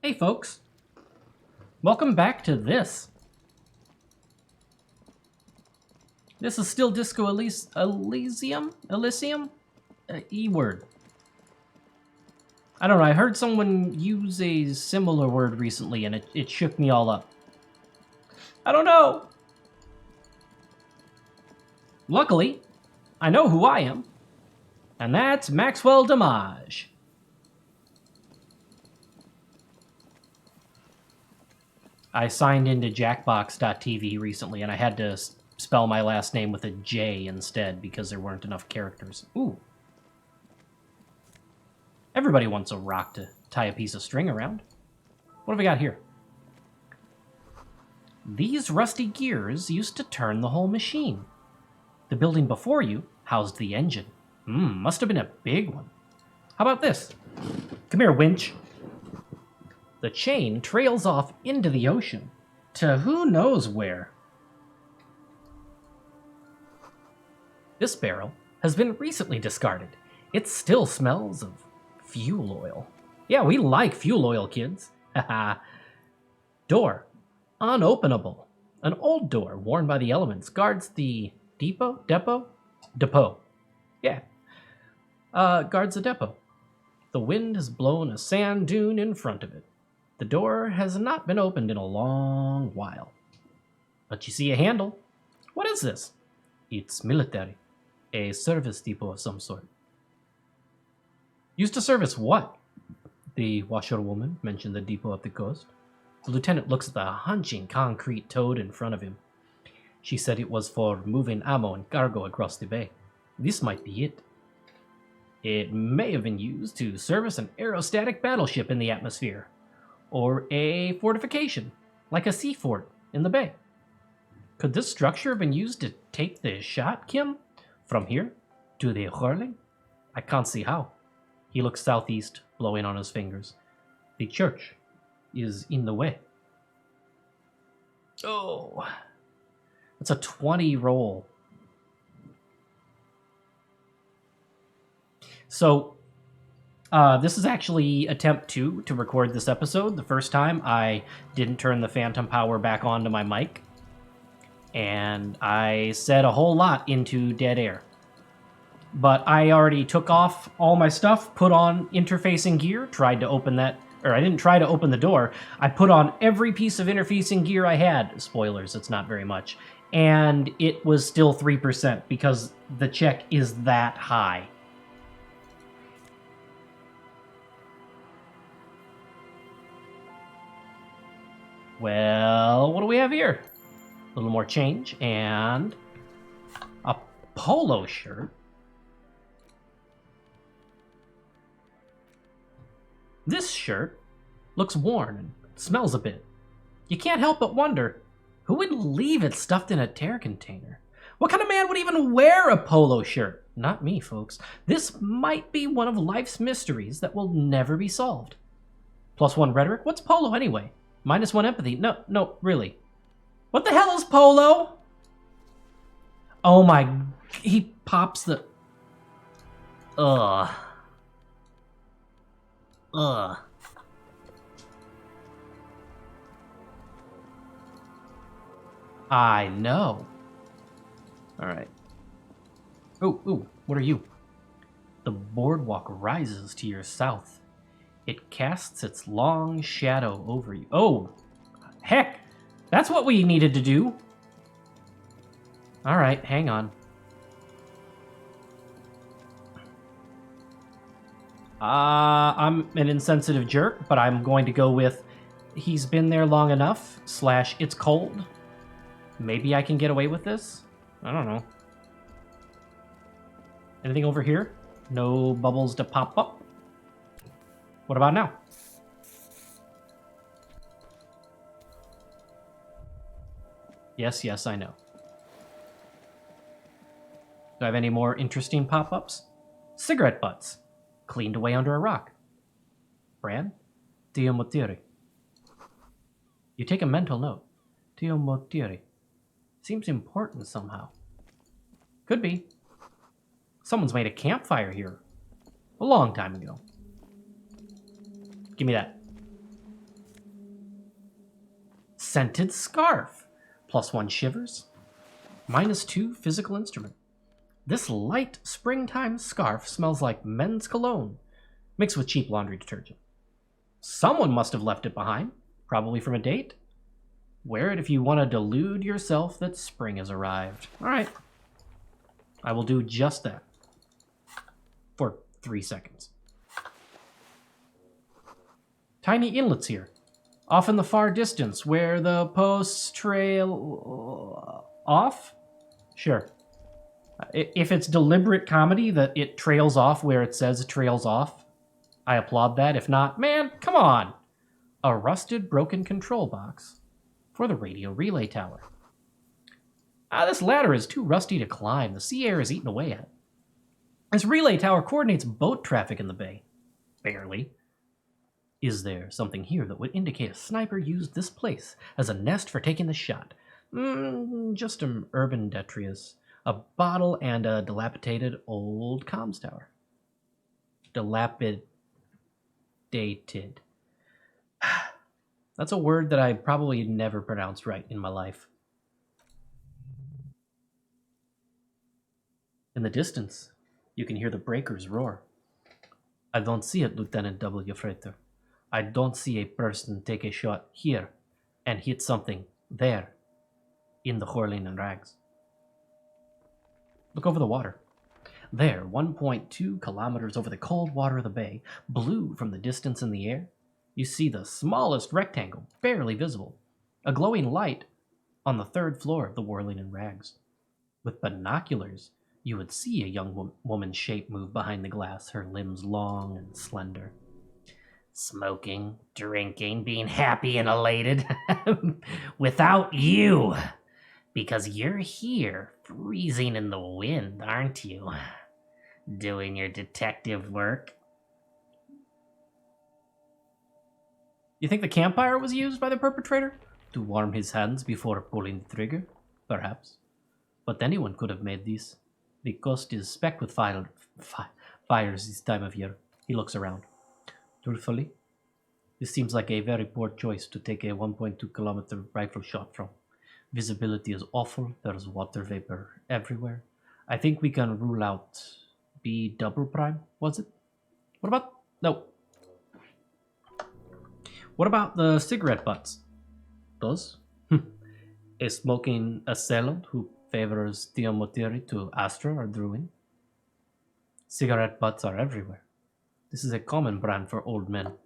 Hey folks, welcome back to this. This is still Disco Elysium? E-word. I don't know, I heard someone use a similar word recently and it shook me all up. I don't know. Luckily, I know who I am, and that's Maxwell Damage. I signed into Jackbox.tv recently, and I had to spell my last name with a J instead because there weren't enough characters. Ooh. Everybody wants a rock to tie a piece of string around. What have we got here? These rusty gears used to turn the whole machine. The building before you housed the engine. Must have been a big one. How about this? Come here, winch. The chain trails off into the ocean, to who knows where. This barrel has been recently discarded. It still smells of fuel oil. Yeah, we like fuel oil, kids. Haha. Door. Unopenable. An old door worn by the elements guards the depot? Depot. Yeah. Guards the depot. The wind has blown a sand dune in front of it. The door has not been opened in a long while. But you see a handle. What is this? It's military. A service depot of some sort. Used to service what? The washerwoman mentioned the depot up the coast. The lieutenant looks at the hunching concrete toad in front of him. She said it was for moving ammo and cargo across the bay. This might be it. It may have been used to service an aerostatic battleship in the atmosphere, or a fortification, like a sea fort in the bay. Could this structure have been used to take the shot, Kim? From here to the hurling? I can't see how. He looks southeast, blowing on his fingers. The church is in the way. Oh, that's a 20 roll. So, this is actually attempt 2 to record this episode. The first time I didn't turn the phantom power back onto my mic, and I said a whole lot into dead air. But I already took off all my stuff, put on interfacing gear, tried to open that, or I didn't try to open the door. I put on every piece of interfacing gear I had. Spoilers, it's not very much. And it was still 3% because the check is that high. Well, what do we have here? A little more change and a polo shirt. This shirt looks worn and smells a bit. You can't help but wonder, who would leave it stuffed in a tear container? What kind of man would even wear a polo shirt? Not me, folks. This might be one of life's mysteries that will never be solved. +1 rhetoric? What's polo anyway? -1 empathy? No, really. What the hell is polo? Oh my... He pops the... Ugh. I know. Alright. Ooh, what are you? The boardwalk rises to your south. It casts its long shadow over you. Oh, heck! That's what we needed to do. Alright, hang on. I'm an insensitive jerk, but I'm going to go with he's been there long enough, / it's cold. Maybe I can get away with this? I don't know. Anything over here? No bubbles to pop up. What about now? Yes, I know. Do I have any more interesting pop-ups? Cigarette butts. Cleaned away under a rock. Brand? Dio Motiri. You take a mental note. Dio Motiri. Seems important somehow. Could be. Someone's made a campfire here. A long time ago. Give me that. Scented scarf. +1 shivers. -2 physical instrument. This light springtime scarf smells like men's cologne, mixed with cheap laundry detergent. Someone must have left it behind, probably from a date. Wear it if you want to delude yourself that spring has arrived. All right. I will do just that. For 3 seconds. Tiny inlets here. Off in the far distance, where the posts trail off? Sure. If it's deliberate comedy that it trails off where it says it trails off, I applaud that. If not, man, come on. A rusted, broken control box for the radio relay tower. This ladder is too rusty to climb. The sea air is eaten away at. This relay tower coordinates boat traffic in the bay. Barely. Is there something here that would indicate a sniper used this place as a nest for taking the shot? Just an urban detritus. A bottle and a dilapidated old comms tower. Dilapidated. That's a word that I probably never pronounced right in my life. In the distance, you can hear the breakers roar. I don't see it, Lieutenant W. Freighter. I don't see a person take a shot here and hit something there in the Horling and Rags. Look over the water. There, 1.2 kilometers over the cold water of the bay, blue from the distance in the air, you see the smallest rectangle, barely visible, a glowing light on the 3rd floor of the Whirling and Rags. With binoculars, you would see a young woman's shape move behind the glass, her limbs long and slender. Smoking, drinking, being happy and elated. Without you. Because you're here, freezing in the wind, aren't you? Doing your detective work. You think the campfire was used by the perpetrator? To warm his hands before pulling the trigger? Perhaps. But anyone could have made these. The coast is specked with fires this time of year. He looks around. Truthfully, this seems like a very poor choice to take a 1.2 kilometer rifle shot from. Visibility is awful. There's water vapor everywhere. I think we can rule out B double prime, was it? What about... No. What about the cigarette butts? Those? A smoking assailant who favors Theomotiri to Astra or Druin? Cigarette butts are everywhere. This is a common brand for old men.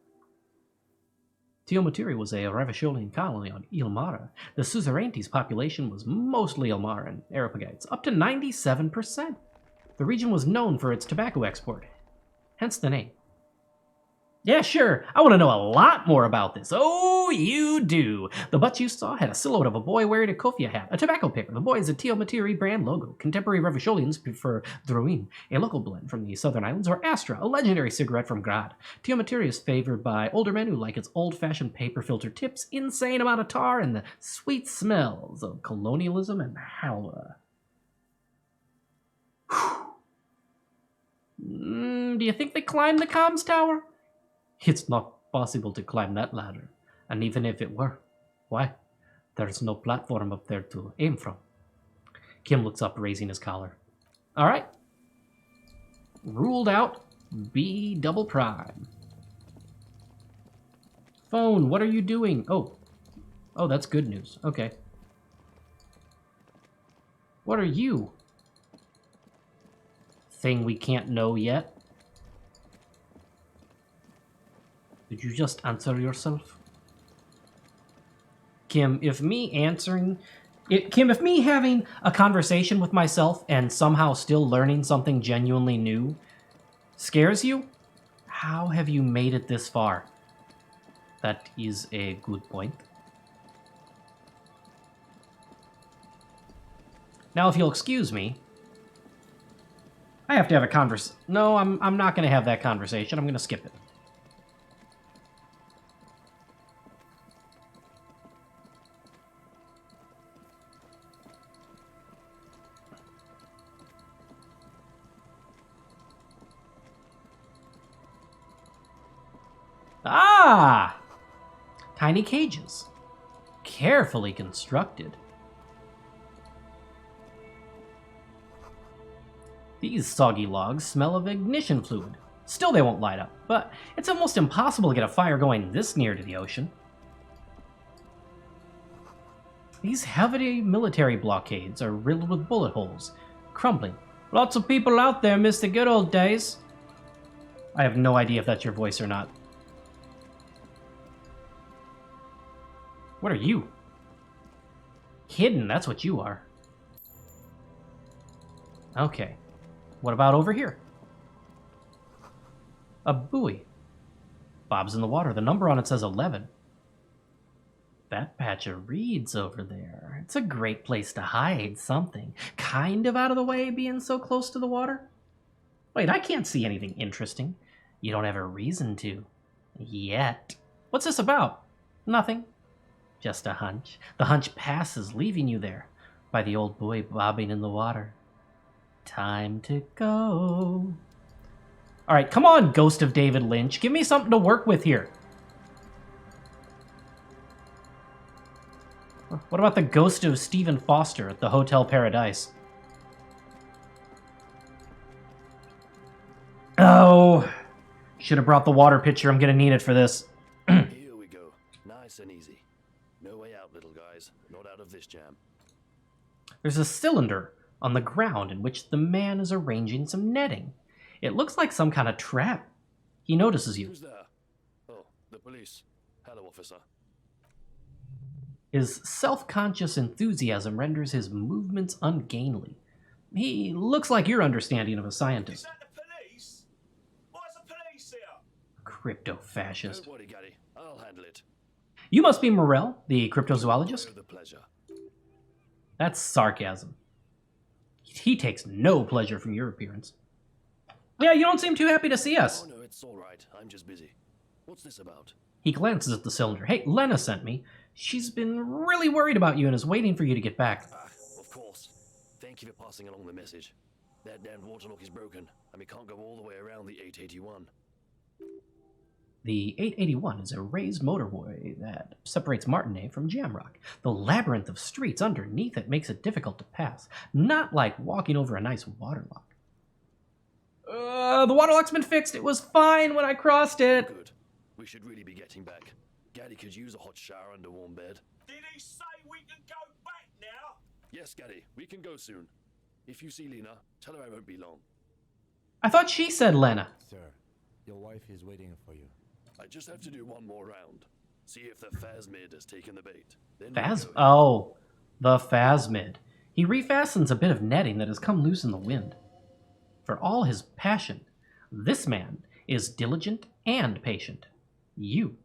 Theomotiri was a Ravisholian colony on Ilmara. The suzerainty's population was mostly Ilmara and Areopagites, up to 97%. The region was known for its tobacco export, hence the name. Yeah, sure, I want to know a lot more about this. Oh, you do. The butts you saw had a silhouette of a boy wearing a kofia hat, a tobacco paper. The boy is a Theomotiri brand logo. Contemporary Ravisholians prefer Druin, a local blend from the Southern Islands, or Astra, a legendary cigarette from Grad. Theomotiri is favored by older men who like its old-fashioned paper filter tips, insane amount of tar, and the sweet smells of colonialism and halwa. Do you think they climbed the comms tower? It's not possible to climb that ladder, and even if it were, why? There's no platform up there to aim from. Kim looks up, raising his collar. All right. Ruled out B double prime. Phone, what are you doing? Oh, that's good news. Okay. What are you? Thing we can't know yet? Did you just answer yourself? Kim, if me having a conversation with myself and somehow still learning something genuinely new scares you, how have you made it this far? That is a good point. Now, if you'll excuse me, I have to have a conversation. No, I'm not going to have that conversation. I'm going to skip it. Ah! Tiny cages. carefully constructed. These soggy logs smell of ignition fluid. Still, they won't light up, but it's almost impossible to get a fire going this near to the ocean. These heavy military blockades are riddled with bullet holes, crumbling. Lots of people out there miss the good old days. I have no idea if that's your voice or not. What are you? Hidden, that's what you are. Okay. What about over here? A buoy. Bob's in the water. The number on it says 11. That patch of reeds over there. It's a great place to hide something. Kind of out of the way being so close to the water. Wait, I can't see anything interesting. You don't have a reason to. Yet. What's this about? Nothing. Just a hunch. The hunch passes, leaving you there by the old buoy bobbing in the water. Time to go. Alright, come on, Ghost of David Lynch. Give me something to work with here. What about the ghost of Stephen Foster at the Hotel Paradise? Oh, should have brought the water pitcher. I'm gonna need it for this. Here we go. Nice and easy. No way out, little guys. Not out of this jam. There's a cylinder on the ground in which the man is arranging some netting. It looks like some kind of trap. He notices you. Who's there? Oh, the police. Hello, officer. His self-conscious enthusiasm renders his movements ungainly. He looks like your understanding of a scientist. Is that the police? Why's the police here? Crypto-fascist. Don't worry, Gary. I'll handle it. You must be Morell, the cryptozoologist? The pleasure. That's sarcasm. He takes no pleasure from your appearance. Yeah, you don't seem too happy to see us. Oh, no, it's all right. I'm just busy. What's this about? He glances at the cylinder. Hey, Lena sent me. She's been really worried about you and is waiting for you to get back. Of course. Thank you for passing along the message. That damned waterlock is broken, and we can't go all the way around the 881. The 881 is a raised motorway that separates Martinet from Jamrock. The labyrinth of streets underneath it makes it difficult to pass, not like walking over a nice waterlock. The waterlock's been fixed. It was fine when I crossed it. Good. We should really be getting back. Gaddy could use a hot shower and a warm bed. Did he say we can go back now? Yes, Gaddy, we can go soon. If you see Lena, tell her I won't be long. I thought she said Lena. Sir, your wife is waiting for you. I just have to do one more round. See if the Phasmid has taken the bait. Then Oh, the Phasmid. He refastens a bit of netting that has come loose in the wind. For all his passion, this man is diligent and patient. You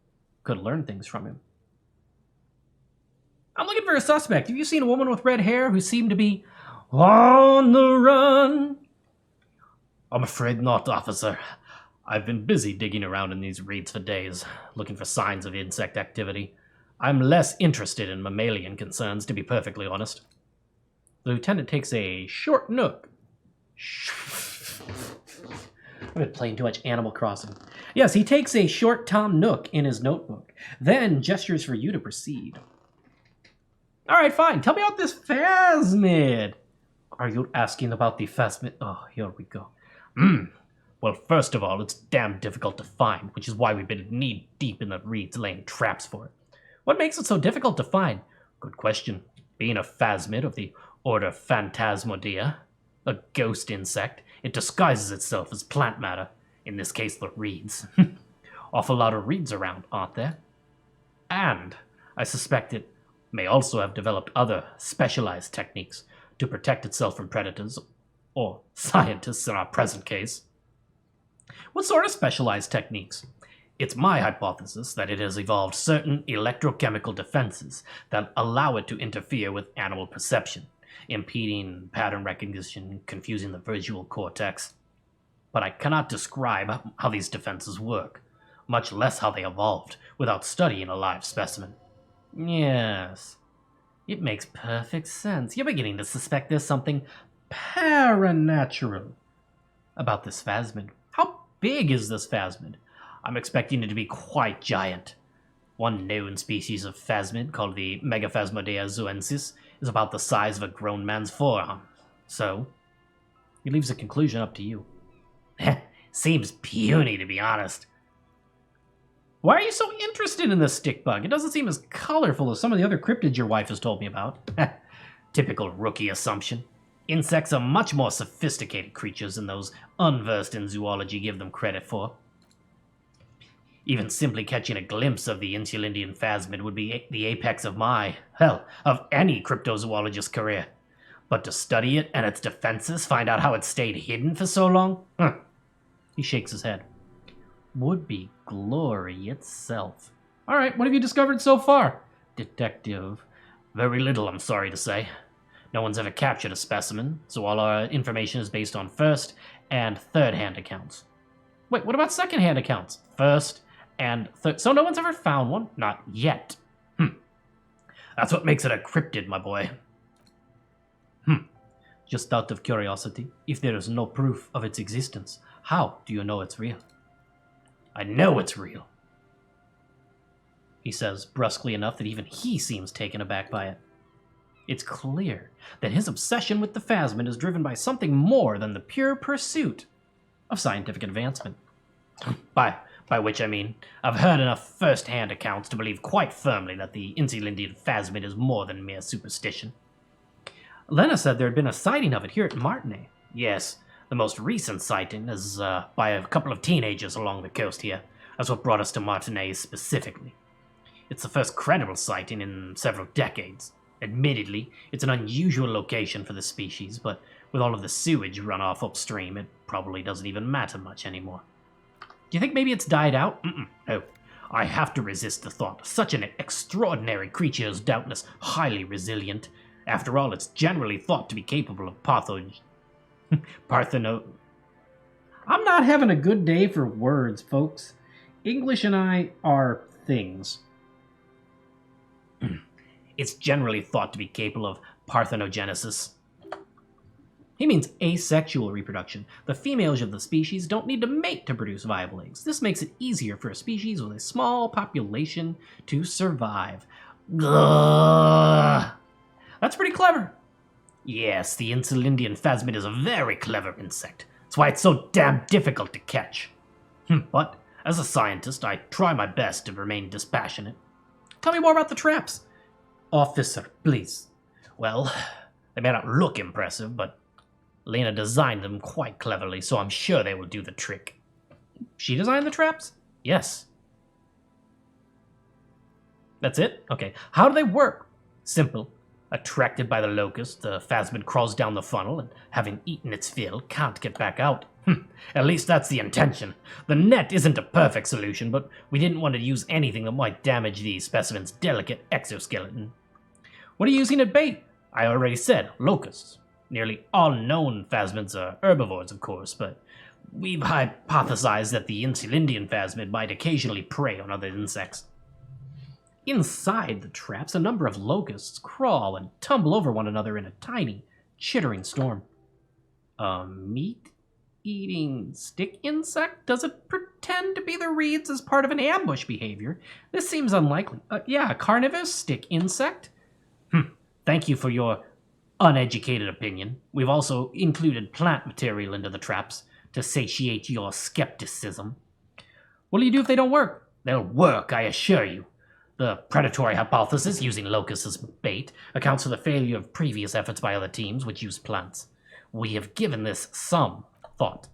could learn things from him. I'm looking for a suspect. Have you seen a woman with red hair who seemed to be on the run? I'm afraid not, officer. I've been busy digging around in these reeds for days, looking for signs of insect activity. I'm less interested in mammalian concerns, to be perfectly honest. The lieutenant takes a short nook. I've been playing too much Animal Crossing. Yes, he takes a short Tom Nook in his notebook, then gestures for you to proceed. Alright, fine. Tell me about this Phasmid. Are you asking about the Phasmid? Oh, here we go. Well, first of all, it's damn difficult to find, which is why we've been knee-deep in the reeds laying traps for it. What makes it so difficult to find? Good question. Being a Phasmid of the order Phantasmodea, a ghost insect, it disguises itself as plant matter, in this case the reeds. Awful lot of reeds around, aren't there? And I suspect it may also have developed other specialized techniques to protect itself from predators, or scientists in our present case. What sort of specialized techniques? It's my hypothesis that it has evolved certain electrochemical defenses that allow it to interfere with animal perception, impeding pattern recognition, confusing the visual cortex. But I cannot describe how these defenses work, much less how they evolved, without studying a live specimen. Yes, it makes perfect sense. You're beginning to suspect there's something paranatural about this Phasmid. How big is this Phasmid? I'm expecting it to be quite giant. One known species of phasmid, called the Megaphasmodea zoensis, is about the size of a grown man's forearm. So, he leaves the conclusion up to you. Seems puny, to be honest. Why are you so interested in this stick bug? It doesn't seem as colorful as some of the other cryptids your wife has told me about. Typical rookie assumption. Insects are much more sophisticated creatures than those unversed in zoology give them credit for. Even simply catching a glimpse of the Insulindian phasmid would be the apex of of any cryptozoologist's career. But to study it and its defenses, find out how it stayed hidden for so long? He shakes his head. Would be glory itself. Alright, what have you discovered so far? Detective. Very little, I'm sorry to say. No one's ever captured a specimen, so all our information is based on first and third-hand accounts. Wait, what about second-hand accounts? First and third. So no one's ever found one? Not yet. That's what makes it a cryptid, my boy. Just out of curiosity, if there is no proof of its existence, how do you know it's real? I know it's real, he says, brusquely enough that even he seems taken aback by it. It's clear that his obsession with the phasmid is driven by something more than the pure pursuit of scientific advancement. By which I mean, I've heard enough first-hand accounts to believe quite firmly that the Insulindian phasmid is more than mere superstition. Lena said there had been a sighting of it here at Martinez. Yes, the most recent sighting is by a couple of teenagers along the coast here. That's what brought us to Martinez specifically. It's the first credible sighting in several decades. Admittedly, it's an unusual location for the species, but with all of the sewage runoff upstream, it probably doesn't even matter much anymore. Do you think maybe it's died out? No. I have to resist the thought. Such an extraordinary creature is doubtless highly resilient. After all, it's generally thought to be capable of Partheno. I'm not having a good day for words, folks. English and I are things. It's generally thought to be capable of parthenogenesis. He means asexual reproduction. The females of the species don't need to mate to produce viable eggs. This makes it easier for a species with a small population to survive. Ugh. That's pretty clever. Yes, the Insulindian phasmid is a very clever insect. That's why it's so damn difficult to catch. But, as a scientist, I try my best to remain dispassionate. Tell me more about the traps. Officer, please. Well, they may not look impressive, but Lena designed them quite cleverly, so I'm sure they will do the trick. She designed the traps? Yes. That's it? Okay. How do they work? Simple. Attracted by the locust, the phasmid crawls down the funnel and, having eaten its fill, can't get back out. At least that's the intention. The net isn't a perfect solution, but we didn't want to use anything that might damage the specimen's delicate exoskeleton. What are you using at bait? I already said, locusts. Nearly all known phasmids are herbivores, of course, but we've hypothesized that the Insulindian phasmid might occasionally prey on other insects. Inside the traps, a number of locusts crawl and tumble over one another in a tiny, chittering storm. A meat-eating stick insect? Does it pretend to be the reeds as part of an ambush behavior? This seems unlikely. A carnivorous stick insect? Thank you for your uneducated opinion. We've also included plant material into the traps to satiate your skepticism. What'll you do if they don't work? They'll work, I assure you. The predatory hypothesis, using locusts as bait, accounts for the failure of previous efforts by other teams which used plants. We have given this some thought.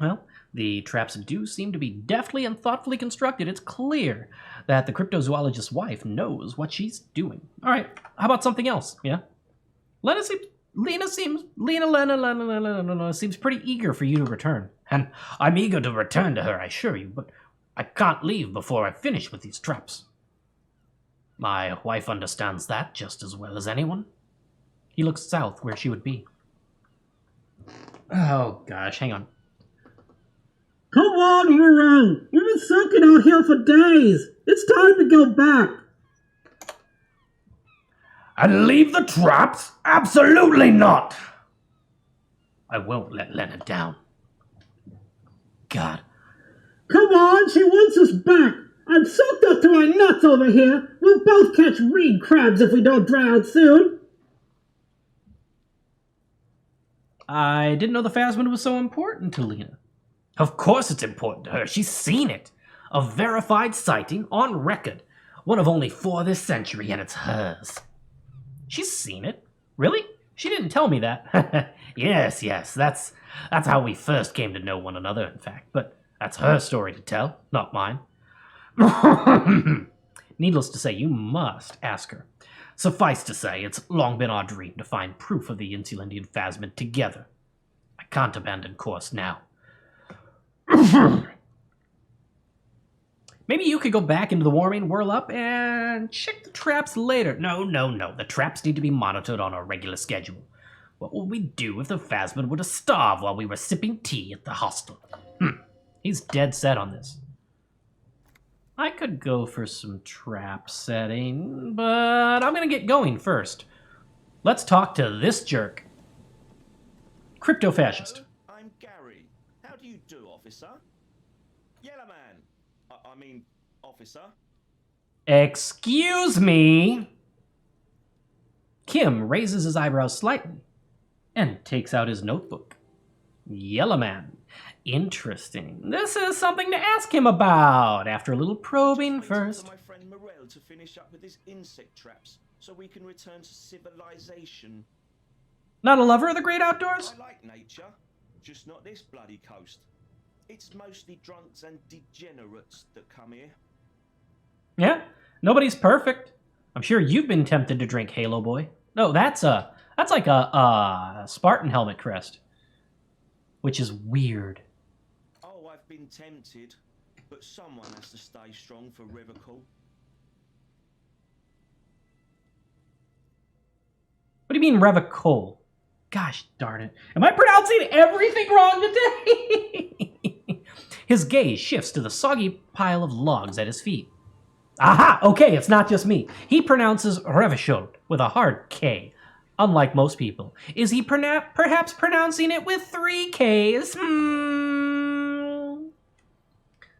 Well, the traps do seem to be deftly and thoughtfully constructed. It's clear that the cryptozoologist's wife knows what she's doing. All right, how about something else, yeah? Lena seems pretty eager for you to return. And I'm eager to return to her, I assure you, but I can't leave before I finish with these traps. My wife understands that just as well as anyone. He looks south where she would be. Oh gosh, hang on. Come on, hooray! We've been soaking out here for days. It's time to go back. And leave the traps? Absolutely not! I won't let Lena down. God. Come on, she wants us back. I'm soaked up to my nuts over here. We'll both catch reed crabs if we don't dry out soon. I didn't know the Phasmid was so important to Lena. Of course it's important to her. She's seen it. A verified sighting on record. One of only 4 this century, and it's hers. She's seen it? Really? She didn't tell me that. Yes, that's how we first came to know one another, in fact. But that's her story to tell, not mine. Needless to say, you must ask her. Suffice to say, it's long been our dream to find proof of the Insulindian Phasmid together. I can't abandon course now. Maybe you could go back into the warming whirl up and check the traps later. No. The traps need to be monitored on a regular schedule. What would we do if the Phasmid were to starve while we were sipping tea at the hostel? He's dead set on this. I could go for some trap setting, but I'm gonna get going first. Let's talk to this jerk. Crypto-fascist. I'm Gary. How do you do, officer? Yellow man. I mean, officer. Excuse me? Kim raises his eyebrows slightly and takes out his notebook. Yellow man. Interesting. This is something to ask him about after a little probing first. My friend Morel to finish up with his insect traps so we can return to civilization. Not a lover of the great outdoors? I like nature, just not this bloody coast. It's mostly drunks and degenerates that come here. Yeah, nobody's perfect. I'm sure you've been tempted to drink Halo Boy. No, that's like a Spartan helmet crest, which is weird. Oh, I've been tempted, but someone has to stay strong for Revachol. What do you mean Revachol? Gosh darn it. Am I pronouncing everything wrong today? His gaze shifts to the soggy pile of logs at his feet. Aha! Okay, it's not just me. He pronounces Revachol with a hard K, unlike most people. Is he perhaps pronouncing it with 3 Ks?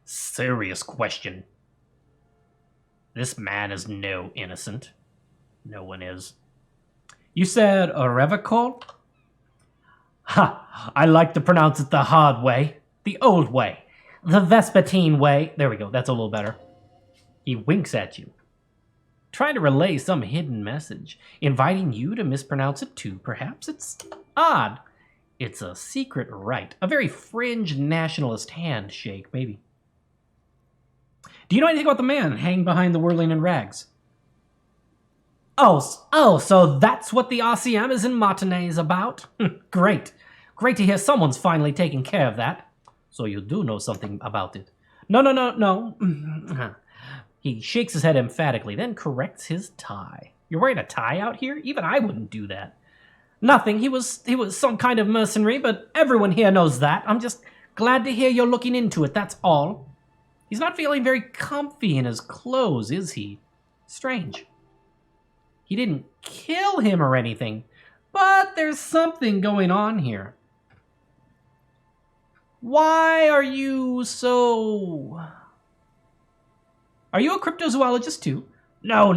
Serious question. This man is no innocent. No one is. You said Revachol? Ha! I like to pronounce it the hard way. The old way. The Vespertine way. There we go, that's a little better. He winks at you, trying to relay some hidden message, inviting you to mispronounce it too, perhaps. It's odd. It's a secret rite, a very fringe nationalist handshake, maybe. Do you know anything about the man hanging behind the whirling in rags? Oh, so that's what the RCM is in Martinez about? Great. Great to hear someone's finally taking care of that. So you do know something about it. No. He shakes his head emphatically, then corrects his tie. You're wearing a tie out here? Even I wouldn't do that. Nothing. He was some kind of mercenary, but everyone here knows that. I'm just glad to hear you're looking into it, that's all. He's not feeling very comfy in his clothes, is he? Strange. He didn't kill him or anything, but there's something going on here. Why are you so... Are you a cryptozoologist too? No.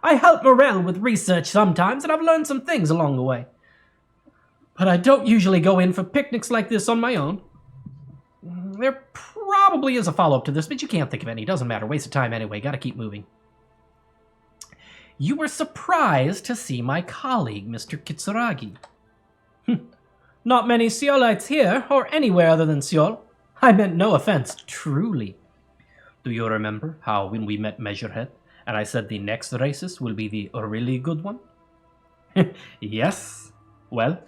I help Morel with research sometimes, and I've learned some things along the way. But I don't usually go in for picnics like this on my own. There probably is a follow-up to this, but you can't think of any. Doesn't matter. Waste of time anyway. Gotta keep moving. You were surprised to see my colleague, Mr. Kitsuragi. Not many Seolites here, or anywhere other than Seol. I meant no offense, truly. Do you remember how when we met Measurehead, and I said the next racist will be the really good one? Yes. Well,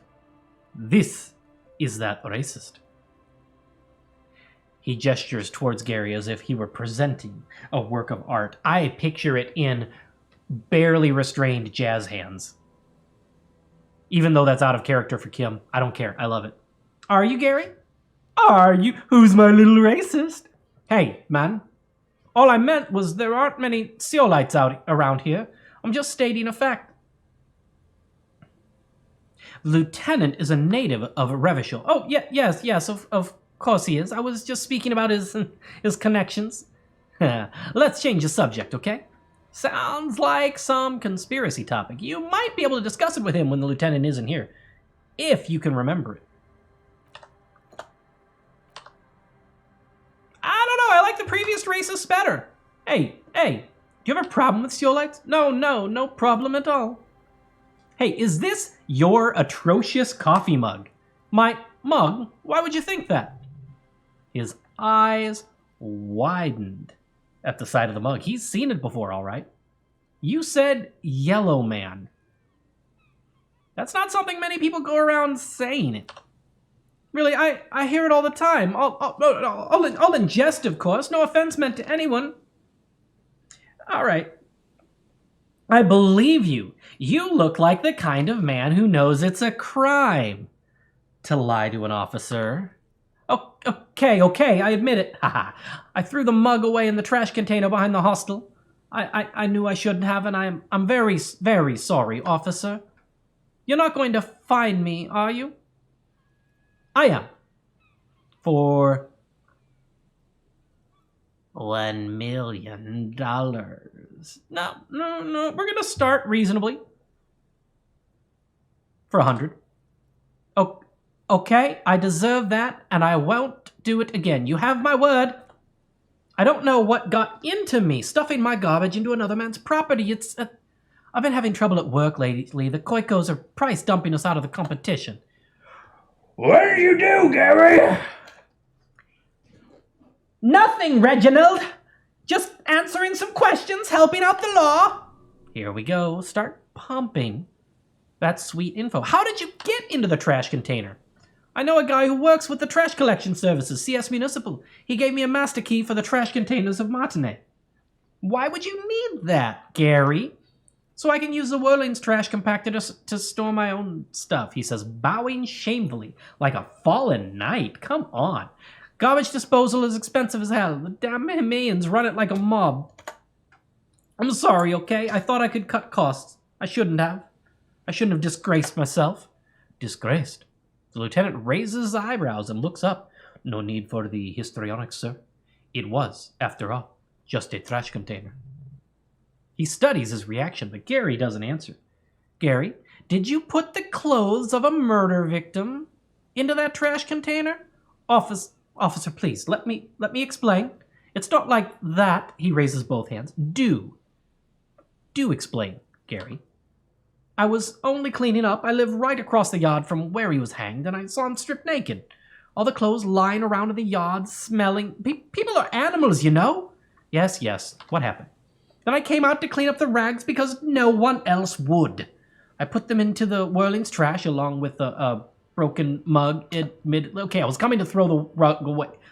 this is that racist. He gestures towards Gary as if he were presenting a work of art. I picture it in barely restrained jazz hands. Even though that's out of character for Kim. I don't care. I love it. Are you, Gary? Are you? Who's my little racist? Hey, man. All I meant was there aren't many Seolites out around here. I'm just stating a fact. Lieutenant is a native of Revachol. Oh, yes, of course he is. I was just speaking about his connections. Let's change the subject, okay? Sounds like some conspiracy topic. You might be able to discuss it with him when the lieutenant isn't here, if you can remember it. I don't know, I like the previous races better. Hey, do you have a problem with Steelites? No problem at all. Hey, is this your atrocious coffee mug? My mug? Why would you think that? His eyes widened at the sight of the mug. He's seen it before, all right. You said yellow man. That's not something many people go around saying it. Really, I hear it all the time. All in jest, of course. No offense meant to anyone. All right. I believe you. You look like the kind of man who knows it's a crime to lie to an officer. Oh, okay, I admit it. Haha. I threw the mug away in the trash container behind the hostel. I knew I shouldn't have, and I'm very, very sorry, officer. You're not going to fine me, are you? I am. For $1 million. No, we're gonna start reasonably. For 100. Oh, okay, I deserve that, and I won't do it again. You have my word. I don't know what got into me, stuffing my garbage into another man's property. I've been having trouble at work lately. The Koikos are price dumping us out of the competition. What did you do, Gary? Nothing, Reginald. Just answering some questions, helping out the law. Here we go. Start pumping that sweet info. How did you get into the trash container? I know a guy who works with the trash collection services, CS Municipal. He gave me a master key for the trash containers of Martinet. Why would you need that, Gary? So I can use the Whirling's trash compactor to store my own stuff, he says, bowing shamefully, like a fallen knight. Come on. Garbage disposal is expensive as hell. The damn millions run it like a mob. I'm sorry, okay? I thought I could cut costs. I shouldn't have. I shouldn't have disgraced myself. Disgraced? The lieutenant raises his eyebrows and looks up. No need for the histrionics, sir. It was, after all, just a trash container. He studies his reaction, but Gary doesn't answer. Gary, did you put the clothes of a murder victim into that trash container? Officer, please, let me explain. It's not like that. He raises both hands. Do explain, Gary. I was only cleaning up. I live right across the yard from where he was hanged, and I saw him stripped naked. All the clothes lying around in the yard, smelling. People are animals, you know. Yes. What happened? Then I came out to clean up the rags because no one else would. I put them into the Whirling's trash along with the broken mug. Okay, I was coming to throw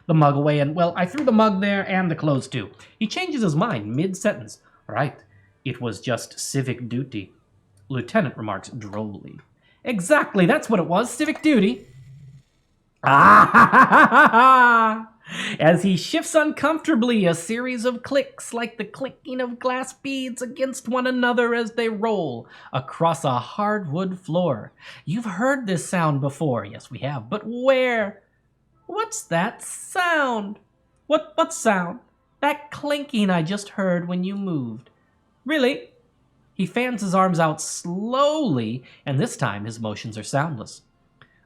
the mug away, and well, I threw the mug there and the clothes too. He changes his mind mid-sentence. Right, it was just civic duty. Lieutenant remarks drolly. Exactly, that's what it was, civic duty. As he shifts uncomfortably, a series of clicks like the clinking of glass beads against one another as they roll across a hardwood floor. You've heard this sound before. Yes, we have. But where? What's that sound? What sound? That clinking I just heard when you moved. Really? He fans his arms out slowly, and this time his motions are soundless.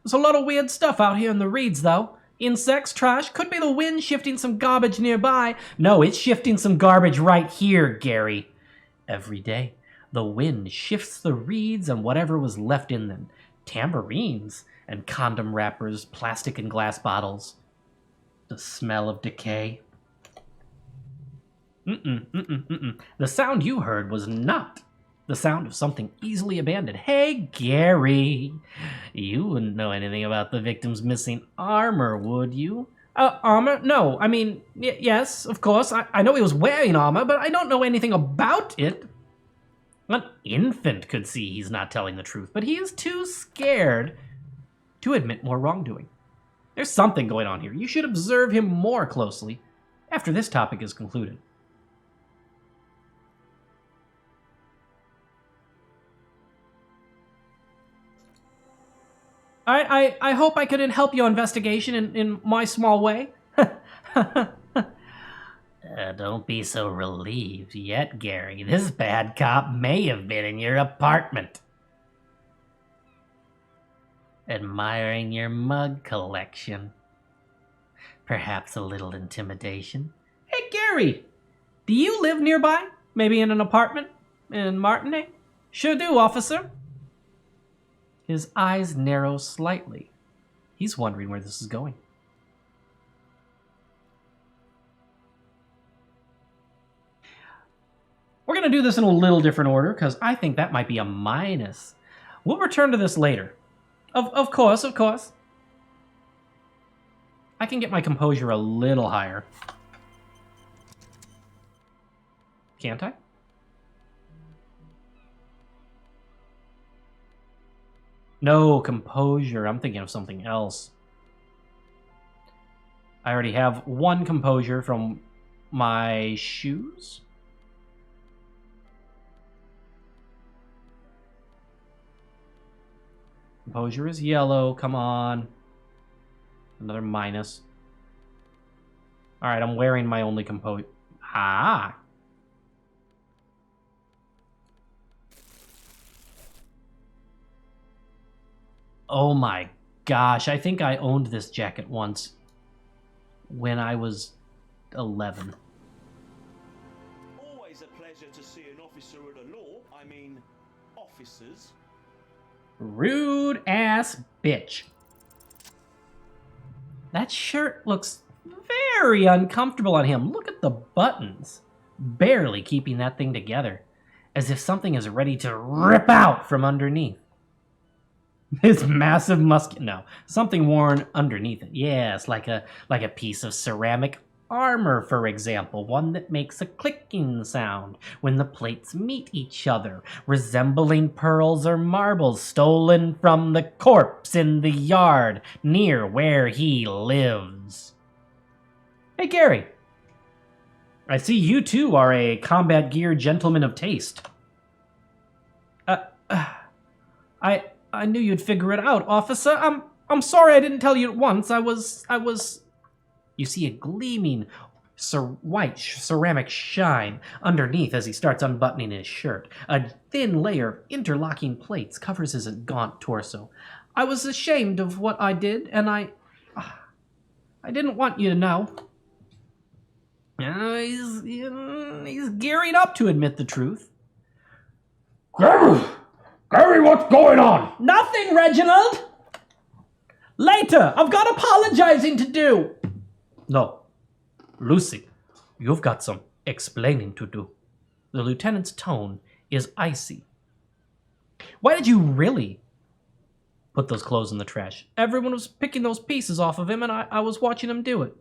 There's a lot of weird stuff out here in the reeds, though. Insects, trash, could be the wind shifting some garbage nearby. No, it's shifting some garbage right here, Gary. Every day, the wind shifts the reeds and whatever was left in them. Tambourines and condom wrappers, plastic and glass bottles. The smell of decay. The sound you heard was not the sound of something easily abandoned. Hey, Gary, you wouldn't know anything about the victim's missing armor, would you? Armor? No, I mean, yes, of course. I know he was wearing armor, but I don't know anything about it. An infant could see he's not telling the truth, but he is too scared to admit more wrongdoing. There's something going on here. You should observe him more closely after this topic is concluded. I hope I could help your investigation in my small way. Don't be so relieved yet, Gary. This bad cop may have been in your apartment, admiring your mug collection. Perhaps a little intimidation. Hey, Gary! Do you live nearby? Maybe in an apartment? In Martinet? Sure do, officer. His eyes narrow slightly. He's wondering where this is going. We're going to do this in a little different order, because I think that might be a minus. We'll return to this later. Of course. I can get my composure a little higher. Can't I? No, composure. I'm thinking of something else. I already have one composure from my shoes. Composure is yellow. Come on. Another minus. Alright, I'm wearing my only composure. Ah! Oh my gosh, I think I owned this jacket once when I was 11. Always a pleasure to see an officer of the law. I mean, officers. Rude ass bitch. That shirt looks very uncomfortable on him. Look at the buttons. Barely keeping that thing together. As if something is ready to rip out from underneath. His massive musket. No, something worn underneath it. Yes, like a piece of ceramic armor, for example. One that makes a clicking sound when the plates meet each other, resembling pearls or marbles stolen from the corpse in the yard near where he lives. Hey, Gary. I see you too are a combat gear gentleman of taste. I knew you'd figure it out, officer. I'm sorry I didn't tell you at once. I was... You see a gleaming white ceramic shine underneath as he starts unbuttoning his shirt. A thin layer of interlocking plates covers his gaunt torso. I was ashamed of what I did, and I didn't want you to know. He's gearing up to admit the truth. Gary, what's going on? Nothing, Reginald! Later! I've got apologizing to do! No. Lucy, you've got some explaining to do. The lieutenant's tone is icy. Why did you really put those clothes in the trash? Everyone was picking those pieces off of him, and I was watching him do it.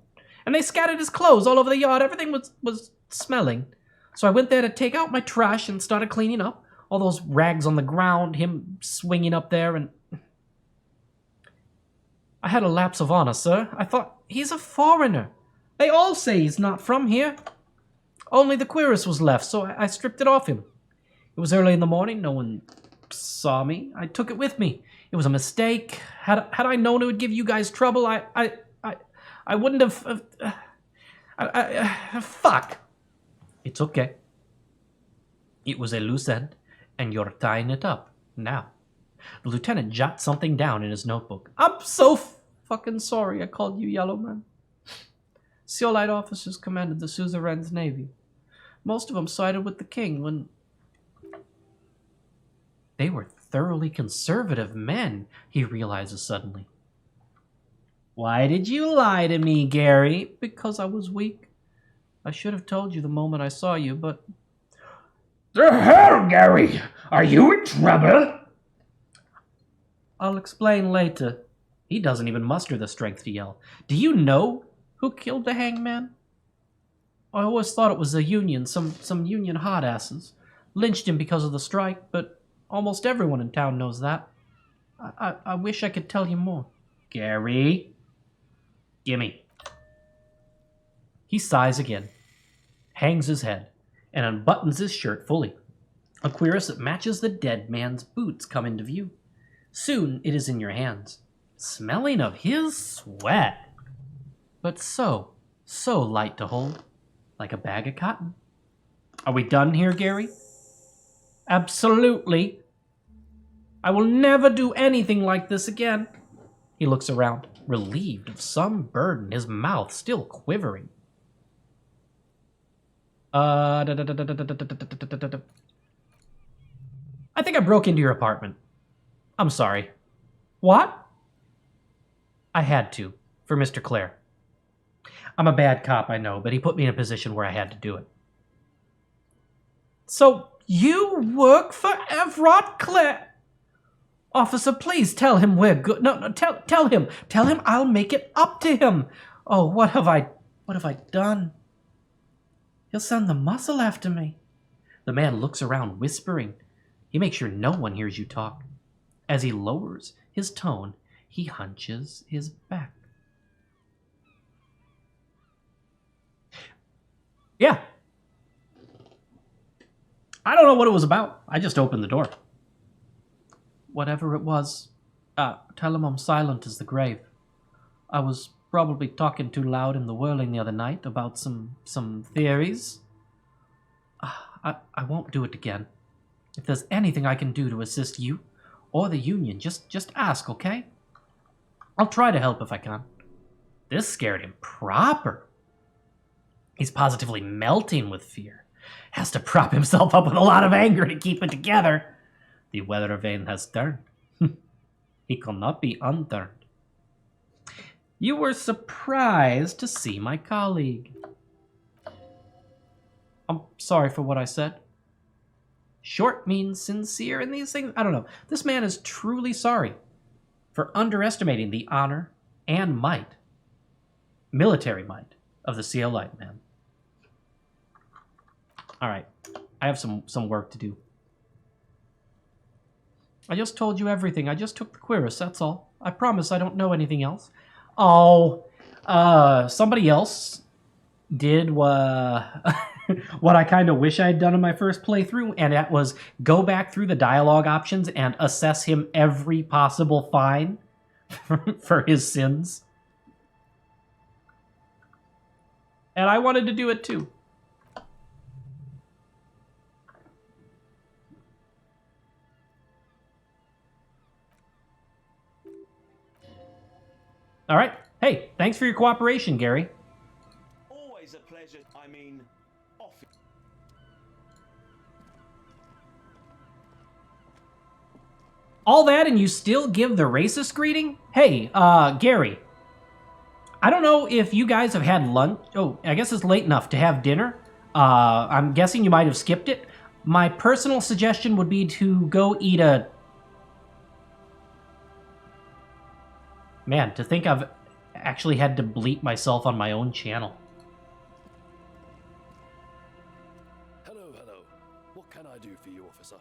And they scattered his clothes all over the yard. Everything was smelling. So I went there to take out my trash and started cleaning up. All those rags on the ground, him swinging up there, and... I had a lapse of honor, sir. I thought, he's a foreigner. They all say he's not from here. Only the cuirass was left, so I stripped it off him. It was early in the morning. No one saw me. I took it with me. It was a mistake. Had I known it would give you guys trouble, I wouldn't have... fuck. It's okay. It was a loose end. And you're tying it up now. The lieutenant jots something down in his notebook. I'm so fucking sorry I called you Yellow Man. Seolite officers commanded the suzerain's navy. Most of them sided with the king when... They were thoroughly conservative men, he realizes suddenly. Why did you lie to me, Gary? Because I was weak. I should have told you the moment I saw you, but... The hell, Gary? Are you in trouble? I'll explain later. He doesn't even muster the strength to yell. Do you know who killed the hangman? I always thought it was the Union, some Union hot-asses. Lynched him because of the strike, but almost everyone in town knows that. I wish I could tell you more. Gary? Gimme. He sighs again, hangs his head, and unbuttons his shirt fully. A cuirass that matches the dead man's boots come into view. Soon it is in your hands, smelling of his sweat, but so light to hold. Like a bag of cotton. Are we done here, Gary? Absolutely. I will never do anything like this again. He looks around, relieved of some burden, his mouth still quivering. I think I broke into your apartment. I'm sorry. What? I had to, for Mr. Clare. I'm a bad cop, I know, but he put me in a position where I had to do it. So, you work for Everett Clare? Officer, please tell him we're good. No, tell him. Tell him I'll make it up to him. Oh, what have I done? He'll send the muscle after me. The man looks around, whispering. He makes sure no one hears you talk. As he lowers his tone, he hunches his back. Yeah. I don't know what it was about. I just opened the door. Whatever it was, tell him I'm silent as the grave. I was probably talking too loud in the whirling the other night about some theories. I won't do it again. If there's anything I can do to assist you or the Union, just ask, okay? I'll try to help if I can. This scared him proper. He's positively melting with fear. Has to prop himself up with a lot of anger to keep it together. The weather vane has turned. He cannot be unturned. You were surprised to see my colleague. I'm sorry for what I said. Short means sincere in these things? I don't know. This man is truly sorry for underestimating the honor and might, military might, of the CL Light Man. Alright, I have some work to do. I just told you everything. I just took the Quiris, that's all. I promise I don't know anything else. Oh, somebody else did what I kind of wish I had done in my first playthrough, and that was go back through the dialogue options and assess him every possible fine for his sins. And I wanted to do it too. All right. Hey, thanks for your cooperation, Gary. Always a pleasure. I mean, off. All that and you still give the racist greeting? Hey, Gary. I don't know if you guys have had lunch. Oh, I guess it's late enough to have dinner. I'm guessing you might have skipped it. My personal suggestion would be to go eat a... Man, to think I've actually had to bleep myself on my own channel. Hello. What can I do for you, officer?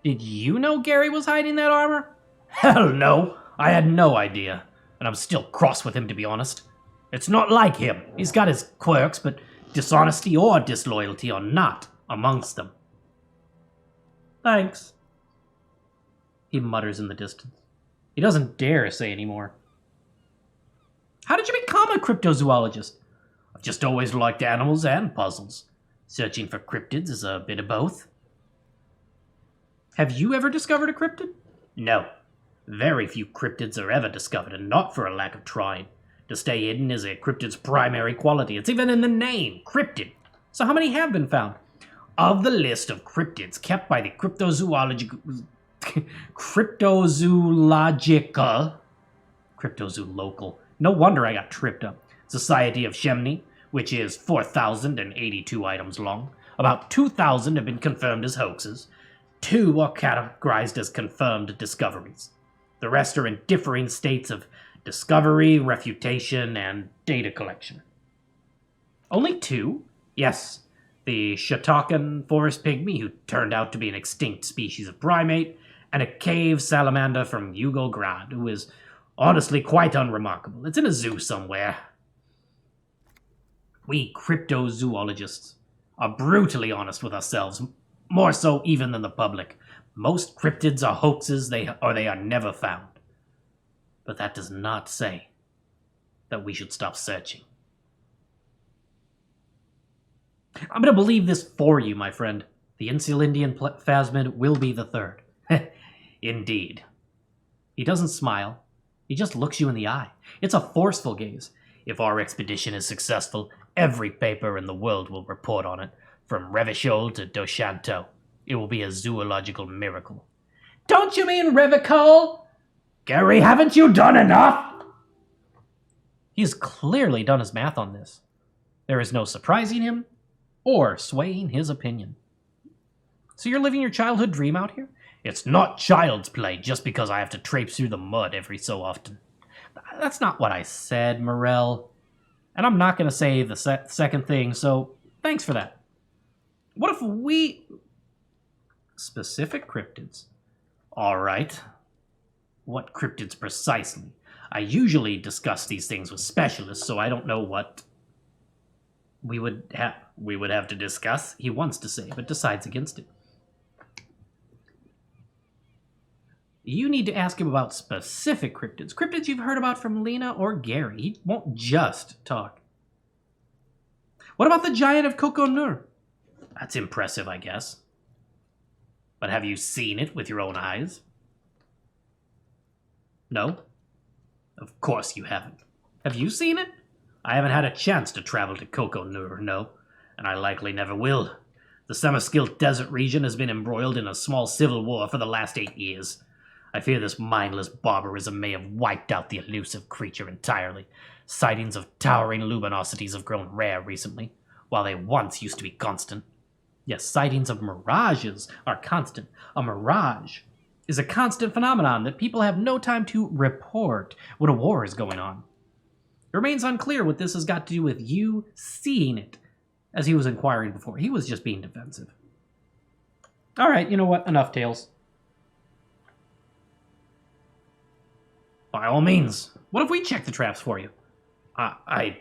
Did you know Gary was hiding that armor? Hell no! I had no idea. And I'm still cross with him, to be honest. It's not like him. He's got his quirks, but dishonesty or disloyalty are not amongst them. Thanks. He mutters in the distance. He doesn't dare say any more. How did you become a cryptozoologist? I've just always liked animals and puzzles. Searching for cryptids is a bit of both. Have you ever discovered a cryptid? No. Very few cryptids are ever discovered, and not for a lack of trying. To stay hidden is a cryptid's primary quality. It's even in the name, cryptid. So how many have been found? Of the list of cryptids kept by the cryptozoological... Cryptozoolocal. No wonder I got tripped up. Society of Shemney, which is 4,082 items long. About 2,000 have been confirmed as hoaxes. 2 are categorized as confirmed discoveries. The rest are in differing states of discovery, refutation, and data collection. Only 2? Yes. The Shatakan forest pygmy, who turned out to be an extinct species of primate, and a cave salamander from Yugograd, who is honestly quite unremarkable. It's in a zoo somewhere. We cryptozoologists are brutally honest with ourselves, more so even than the public. Most cryptids are hoaxes, they are never found. But that does not say that we should stop searching. I'm gonna believe this for you, my friend. The Insulindian Phasmid will be the third. Indeed. He doesn't smile. He just looks you in the eye. It's a forceful gaze. If our expedition is successful, every paper in the world will report on it, from Revachol to Doshanto. It will be a zoological miracle. Don't you mean Revachol? Gary, haven't you done enough? He's clearly done his math on this. There is no surprising him or swaying his opinion. So you're living your childhood dream out here? It's not child's play just because I have to traipse through the mud every so often. That's not what I said, Morel. And I'm not going to say the second thing, so thanks for that. What if we... Specific cryptids? All right. What cryptids precisely? I usually discuss these things with specialists, so I don't know what we would have to discuss, he wants to say, but decides against it. You need to ask him about specific cryptids. Cryptids you've heard about from Lena or Gary. He won't just talk. What about the giant of Coco Nur? That's impressive, I guess. But have you seen it with your own eyes? No? Of course you haven't. Have you seen it? I haven't had a chance to travel to Coco Nur, no. And I likely never will. The Summerskill Desert region has been embroiled in a small civil war for the last 8 years. I fear this mindless barbarism may have wiped out the elusive creature entirely. Sightings of towering luminosities have grown rare recently, while they once used to be constant. Yes, sightings of mirages are constant. A mirage is a constant phenomenon that people have no time to report when a war is going on. It remains unclear what this has got to do with you seeing it, as he was inquiring before. He was just being defensive. All right, you know what? Enough tales. By all means. What if we check the traps for you? I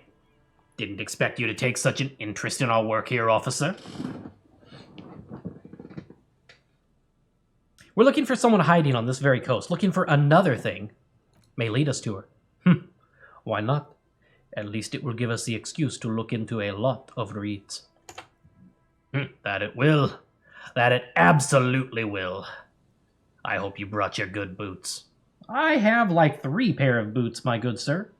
didn't expect you to take such an interest in our work here, officer. We're looking for someone hiding on this very coast, looking for another thing. May lead us to her. Why not? At least it will give us the excuse to look into a lot of reeds. That it will. That it absolutely will. I hope you brought your good boots. I have like 3 pair of boots, my good sir.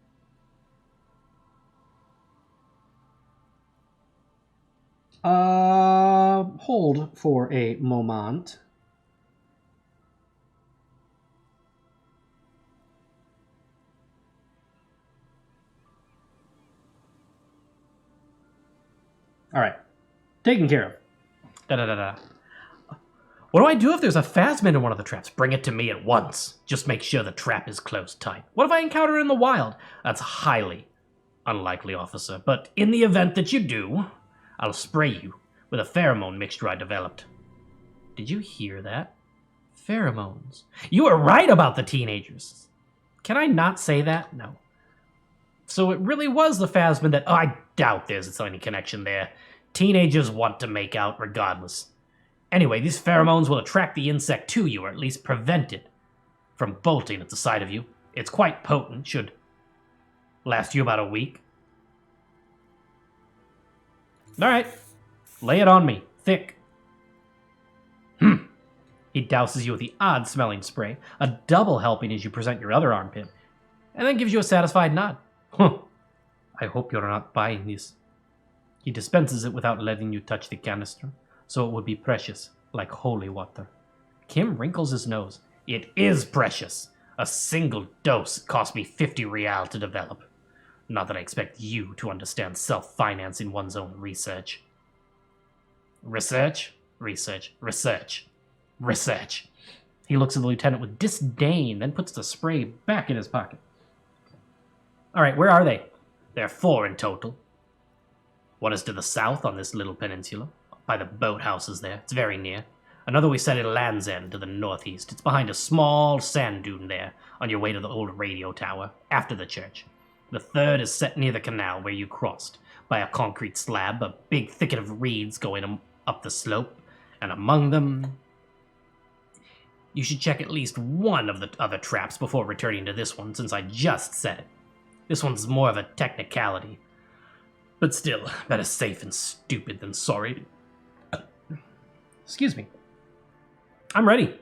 Hold for a moment. All right. Taken care of. Da-da-da-da. What do I do if there's a Phasmid in one of the traps? Bring it to me at once. Just make sure the trap is closed tight. What if I encounter it in the wild? That's highly unlikely, officer. But in the event that you do, I'll spray you with a pheromone mixture I developed. Did you hear that? Pheromones. You were right about the teenagers. Can I not say that? No. So it really was the Phasmid that... Oh, I doubt there's any connection there. Teenagers want to make out regardless. Anyway, these pheromones will attract the insect to you, or at least prevent it from bolting at the sight of you. It's quite potent, should last you about a week. Alright, lay it on me, thick. He douses you with the odd-smelling spray, a double helping as you present your other armpit, and then gives you a satisfied nod. I hope you're not buying this. He dispenses it without letting you touch the canister, so it would be precious, like holy water. Kim wrinkles his nose. It is precious. A single dose cost me 50 real to develop. Not that I expect you to understand self-financing one's own research. Research? Research. Research. Research. He looks at the lieutenant with disdain, then puts the spray back in his pocket. All right, where are they? There are 4 in total. One is to the south on this little peninsula, by the boathouses there. It's very near. Another we set at Land's End to the northeast. It's behind a small sand dune there, on your way to the old radio tower, after the church. The third is set near the canal where you crossed, by a concrete slab, a big thicket of reeds going up the slope, and among them... You should check at least one of the other traps before returning to this one, since I just said it. This one's more of a technicality. But still, better safe and stupid than sorry. Excuse me. I'm ready.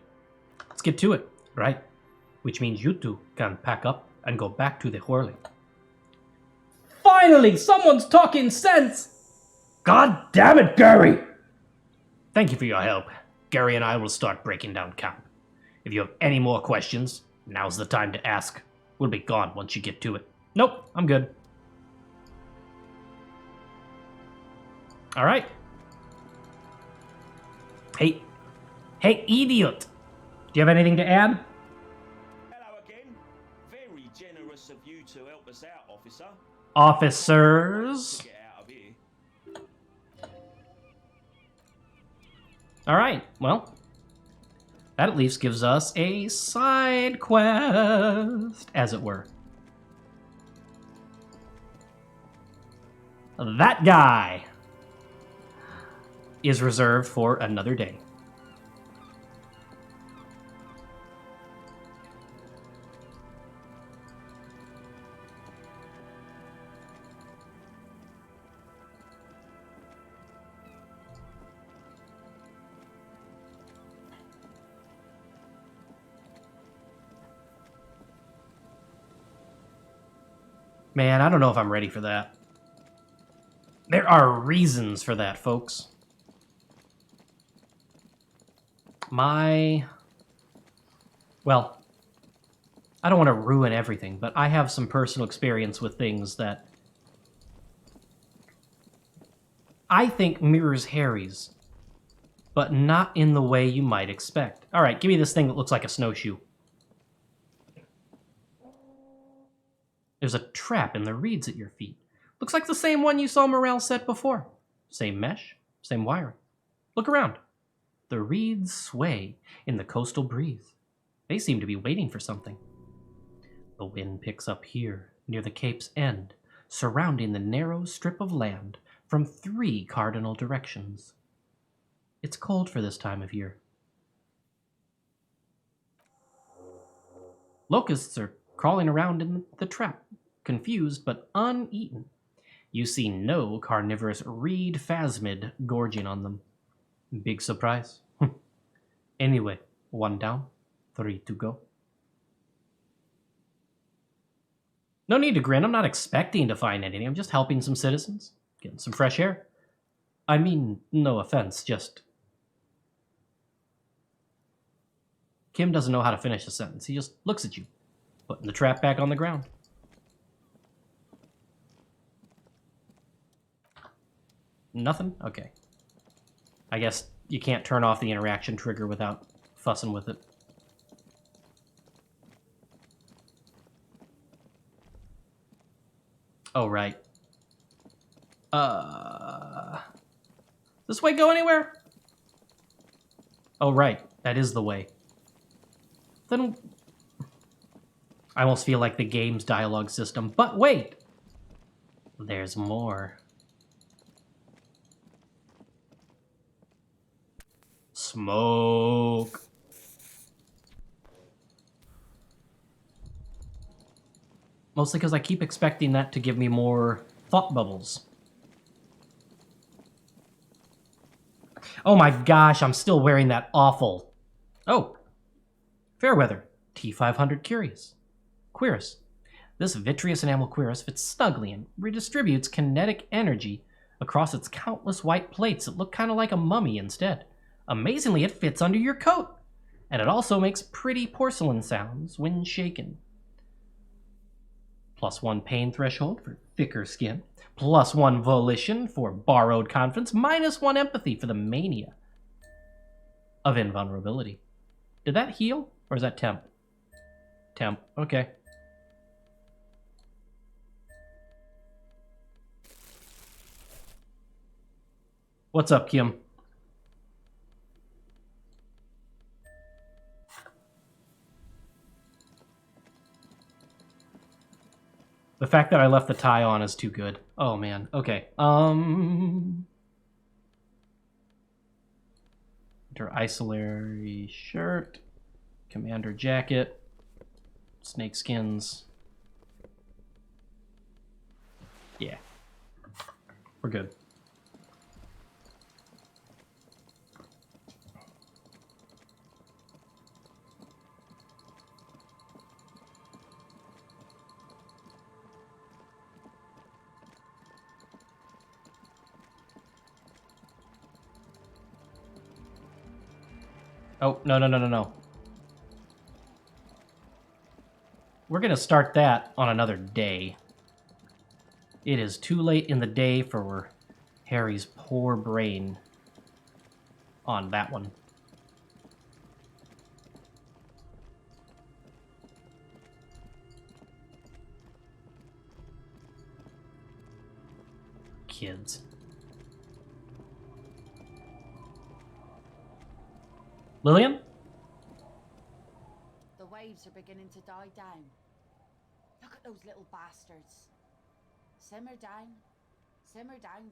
Let's get to it, right? Which means you two can pack up and go back to the whirling. Finally, someone's talking sense! God damn it, Gary! Thank you for your help. Gary and I will start breaking down camp. If you have any more questions, now's the time to ask. We'll be gone once you get to it. Nope, I'm good. Alright. Hey, idiot! Do you have anything to add? Hello again. Very generous of you to help us out, officer. Officers. Get out of here. Alright, well. That at least gives us a side quest, as it were. That guy is reserved for another day. Man, I don't know if I'm ready for that. There are reasons for that, folks. Well, I don't want to ruin everything, but I have some personal experience with things that I think mirrors Harry's, but not in the way you might expect. All right, give me this thing that looks like a snowshoe. There's a trap in the reeds at your feet. Looks like the same one you saw Morel set before. Same mesh, same wiring. Look around. The reeds sway in the coastal breeze. They seem to be waiting for something. The wind picks up here, near the cape's end, surrounding the narrow strip of land from 3 cardinal directions. It's cold for this time of year. Locusts are crawling around in the trap, confused but uneaten. You see no carnivorous reed phasmid gorging on them. Big surprise. Anyway, 1 down, 3 to go. No need to grin. I'm not expecting to find anything. I'm just helping some citizens, getting some fresh air. I mean, no offense, just... Kim doesn't know how to finish a sentence. He just looks at you, putting the trap back on the ground. Nothing? Okay. I guess you can't turn off the interaction trigger without fussing with it. Oh, right. This way go anywhere? Oh, right. That is the way. Then I almost feel like the game's dialogue system. But wait! There's more. Smoke. Mostly because I keep expecting that to give me more thought bubbles. Oh my gosh, I'm still wearing that awful... Oh. Fairweather, T500 Curious. Quirus. This vitreous enamel Quirus fits snugly and redistributes kinetic energy across its countless white plates that look kind of like a mummy instead. Amazingly, it fits under your coat. And it also makes pretty porcelain sounds when shaken. +1 pain threshold for thicker skin. +1 volition for borrowed confidence. -1 empathy for the mania of invulnerability. Did that heal? Or is that temp? Temp. Okay. What's up, Kim? The fact that I left the tie on is too good. Oh, man. Okay. Isolary shirt. Commander jacket. Snake skins. Yeah. We're good. Oh, no, no, no, no, no. We're going to start that on another day. It is too late in the day for Harry's poor brain on that one. Kids. Lillian? The waves are beginning to die down. Look at those little bastards. Simmer down,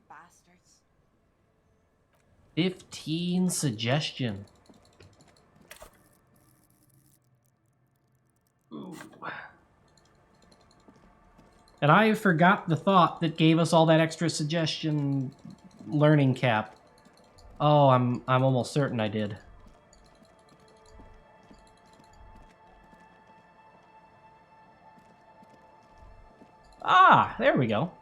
bastards. 15 suggestion. Ooh. And I forgot the thought that gave us all that extra suggestion learning cap. Oh, I'm almost certain I did. Ah, there we go.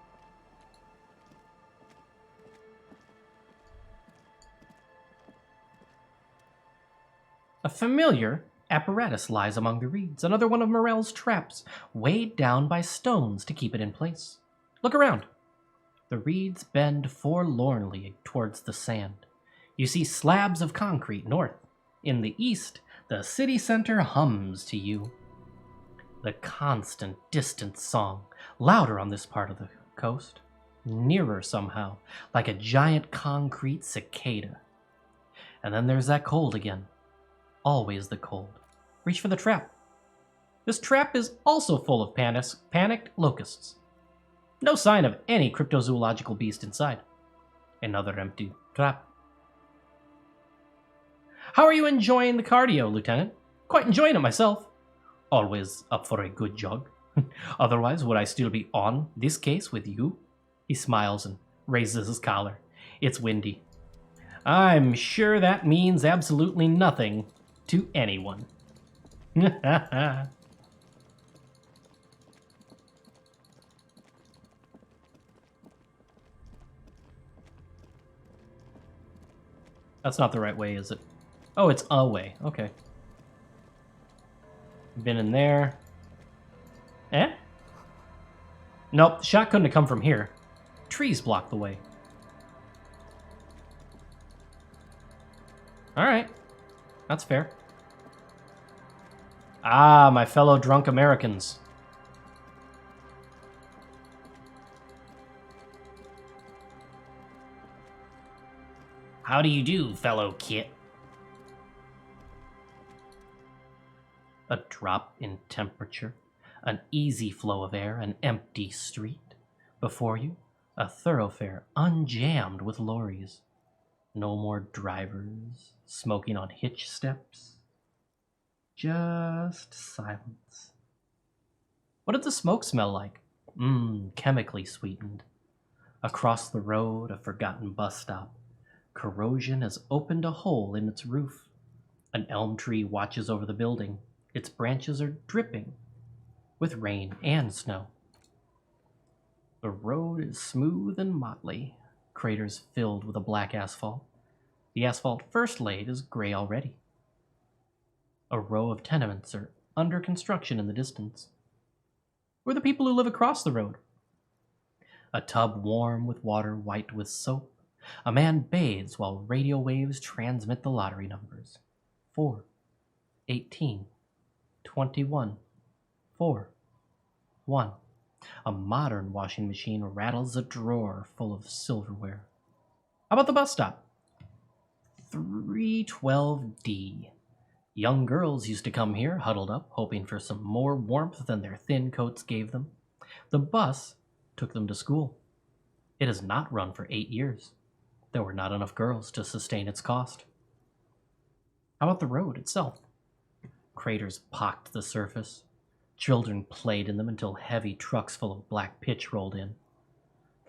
A familiar apparatus lies among the reeds, another one of Morel's traps, weighed down by stones to keep it in place. Look around. The reeds bend forlornly towards the sand. You see slabs of concrete north. In the east, the city center hums to you. The constant, distant song, louder on this part of the coast, nearer somehow, like a giant concrete cicada. And then there's that cold again. Always the cold. Reach for the trap. This trap is also full of panicked locusts. No sign of any cryptozoological beast inside. Another empty trap. How are you enjoying the cardio, Lieutenant? Quite enjoying it myself. Always up for a good jog. Otherwise, would I still be on this case with you? He smiles and raises his collar. It's windy. I'm sure that means absolutely nothing to anyone. That's not the right way, is it? Oh, it's a way. Okay. Been in there. Eh? Nope, the shot couldn't have come from here. Trees block the way. Alright. That's fair. Ah, my fellow drunk Americans. How do you do, fellow kit? A drop in temperature, an easy flow of air, an empty street. Before you, a thoroughfare unjammed with lorries. No more drivers smoking on hitch steps. Just silence. What did the smoke smell like? Chemically sweetened. Across the road, a forgotten bus stop. Corrosion has opened a hole in its roof. An elm tree watches over the building. Its branches are dripping with rain and snow. The road is smooth and motley, craters filled with a black asphalt. The asphalt first laid is gray already. A row of tenements are under construction in the distance. Who are the people who live across the road? A tub warm with water white with soap. A man bathes while radio waves transmit the lottery numbers. 4, 18, 21, 4, 1. A modern washing machine rattles a drawer full of silverware. How about the bus stop? 312D. Young girls used to come here, huddled up, hoping for some more warmth than their thin coats gave them. The bus took them to school. It has not run for 8 years. There were not enough girls to sustain its cost. How about the road itself? Craters pocked the surface. Children played in them until heavy trucks full of black pitch rolled in.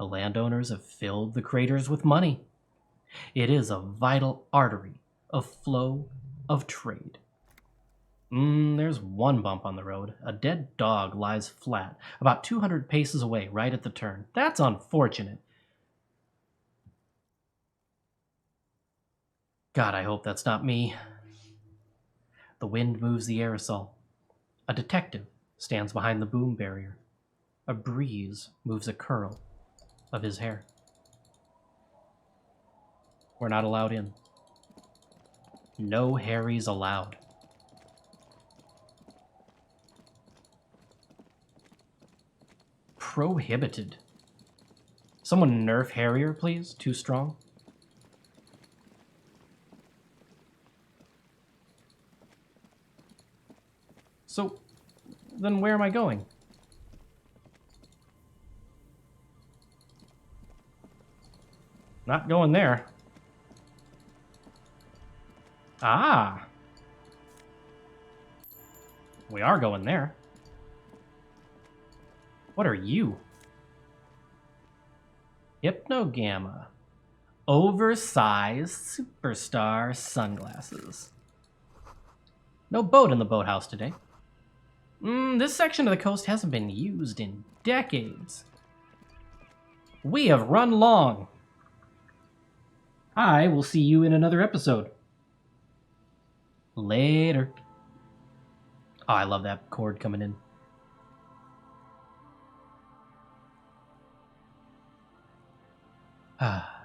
The landowners have filled the craters with money. It is a vital artery of flow of trade. There's one bump on the road. A dead dog lies flat, about 200 paces away, right at the turn. That's unfortunate. God, I hope that's not me. The wind moves the aerosol. A detective stands behind the boom barrier. A breeze moves a curl of his hair. We're not allowed in. No Harrys allowed. Prohibited. Someone nerf Harrier, please. Too strong. So, then where am I going? Not going there. Ah! We are going there. What are you? Hypnogamma. Oversized superstar sunglasses. No boat in the boathouse today. This section of the coast hasn't been used in decades. We have run long. I will see you in another episode. Later. Oh, I love that chord coming in. Ah.